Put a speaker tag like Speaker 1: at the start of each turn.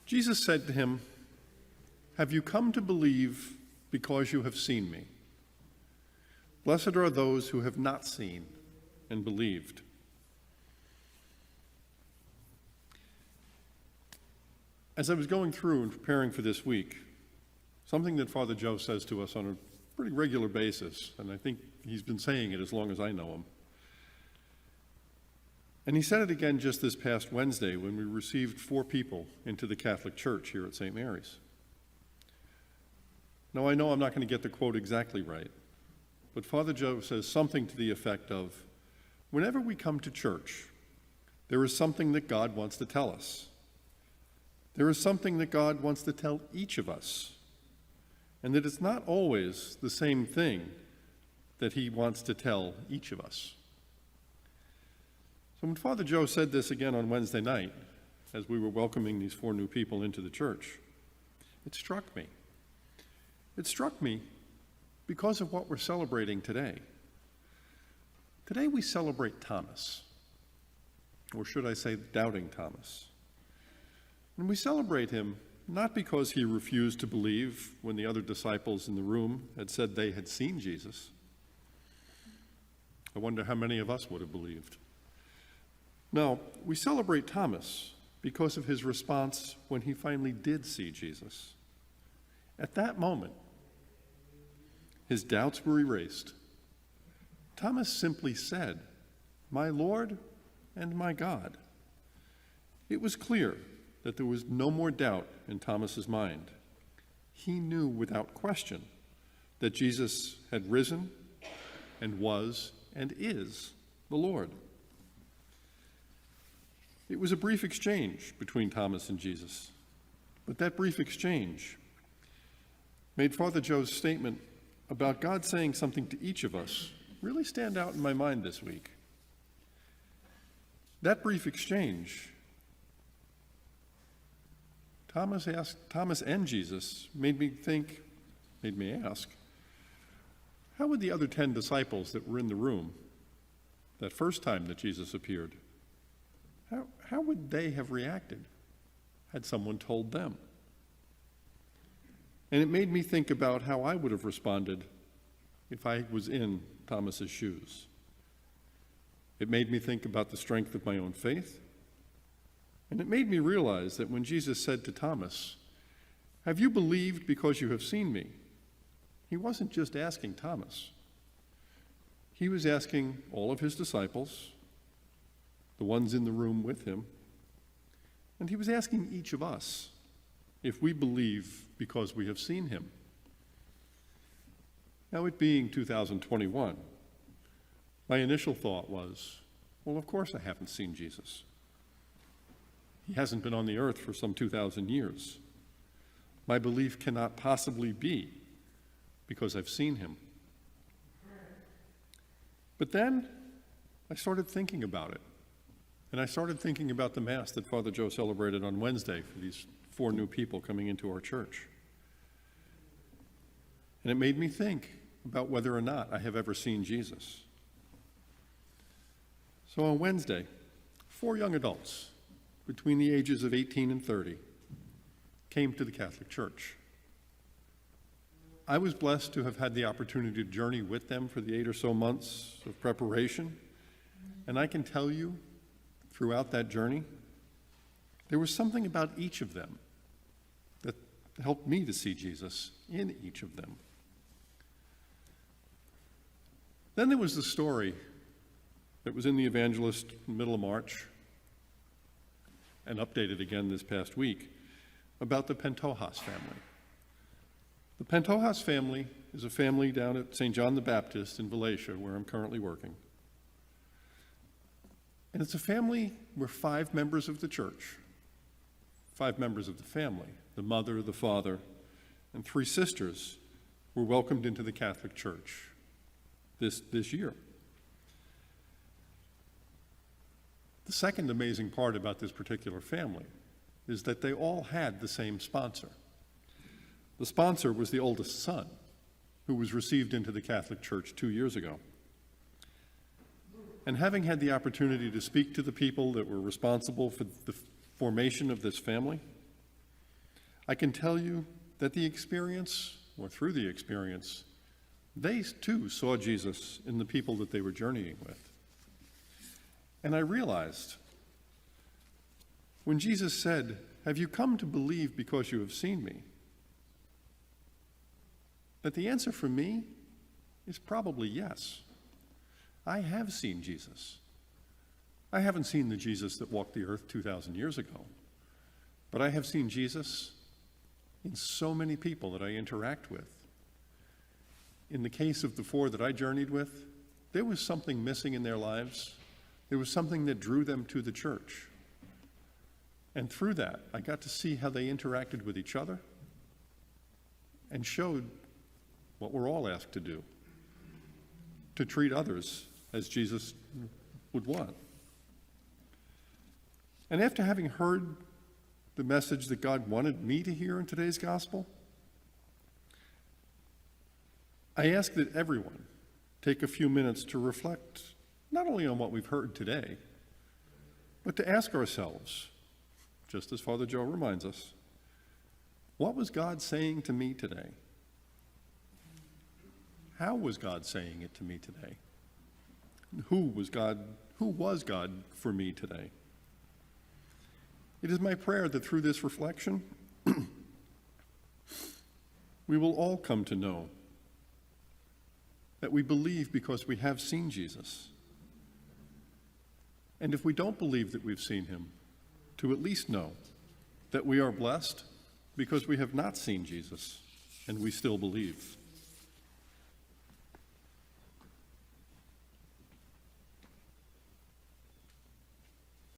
Speaker 1: Jesus said to him, "Have you come to believe because you have seen me? Blessed are those who have not seen and believed." As I was going through and preparing for this week, something that Father Joe says to us on a pretty regular basis, and I think he's been saying it as long as I know him. And he said it again just this past Wednesday when we received 4 people into the Catholic Church here at St. Mary's. Now, I know I'm not going to get the quote exactly right, but Father Joe says something to the effect of, whenever we come to church, there is something that God wants to tell us. There is something that God wants to tell each of us, and that it's not always the same thing that he wants to tell each of us. So when Father Joe said this again on Wednesday night, as we were welcoming these 4 new people into the church, it struck me. It struck me because of what we're celebrating today. Today we celebrate Thomas, or should I say doubting Thomas. And we celebrate him not because he refused to believe when the other disciples in the room had said they had seen Jesus. I wonder how many of us would have believed. No, we celebrate Thomas because of his response when he finally did see Jesus. At that moment, his doubts were erased. Thomas simply said, "My Lord and my God." It was clear that there was no more doubt in Thomas's mind. He knew without question that Jesus had risen and was and is the Lord. It was a brief exchange between Thomas and Jesus, but that brief exchange made Father Joe's statement about God saying something to each of us really stand out in my mind this week. That brief exchange, Thomas and Jesus made me ask, how would the other 10 disciples that were in the room that first time that Jesus appeared, how would they have reacted had someone told them? And it made me think about how I would have responded if I was in Thomas's shoes. It made me think about the strength of my own faith. And it made me realize that when Jesus said to Thomas, "Have you believed because you have seen me?" he wasn't just asking Thomas. He was asking all of his disciples, the ones in the room with him, and he was asking each of us if we believe because we have seen him. Now, it being 2021, my initial thought was, well, of course I haven't seen Jesus. He hasn't been on the earth for some 2,000 years. My belief cannot possibly be because I've seen him. But then I started thinking about it. And I started thinking about the Mass that Father Joe celebrated on Wednesday for these 4 new people coming into our church. And it made me think about whether or not I have ever seen Jesus. So on Wednesday, 4 young adults between the ages of 18 and 30 came to the Catholic Church. I was blessed to have had the opportunity to journey with them for the 8 or so months of preparation, and I can tell you, throughout that journey, there was something about each of them that helped me to see Jesus in each of them. Then there was the story that was in the Evangelist in the middle of March and updated again this past week about the Pentojas family. The Pentojas family is a family down at St. John the Baptist in Valencia, where I'm currently working. And it's a family where 5 members of the church, 5 members of the family, the mother, the father, and 3 sisters, were welcomed into the Catholic Church this year. The second amazing part about this particular family is that they all had the same sponsor. The sponsor was the oldest son, who was received into the Catholic Church 2 years ago. And having had the opportunity to speak to the people that were responsible for the formation of this family, I can tell you that the experience, or through the experience, they too saw Jesus in the people that they were journeying with. And I realized when Jesus said, "Have you come to believe because you have seen me?" that the answer for me is probably yes. I have seen Jesus. I haven't seen the Jesus that walked the earth 2,000 years ago, but I have seen Jesus in so many people that I interact with. In the case of the 4 that I journeyed with, there was something missing in their lives. There was something that drew them to the church. And through that, I got to see how they interacted with each other and showed what we're all asked to do, to treat others as Jesus would want. And after having heard the message that God wanted me to hear in today's gospel, I ask that everyone take a few minutes to reflect not only on what we've heard today, but to ask ourselves, just as Father Joe reminds us, what was God saying to me today? How was God saying it to me today? Who was God for me today? It is my prayer that through this reflection, we will all come to know that we believe because we have seen Jesus. And if we don't believe that we've seen him, to at least know that we are blessed because we have not seen Jesus and we still believe.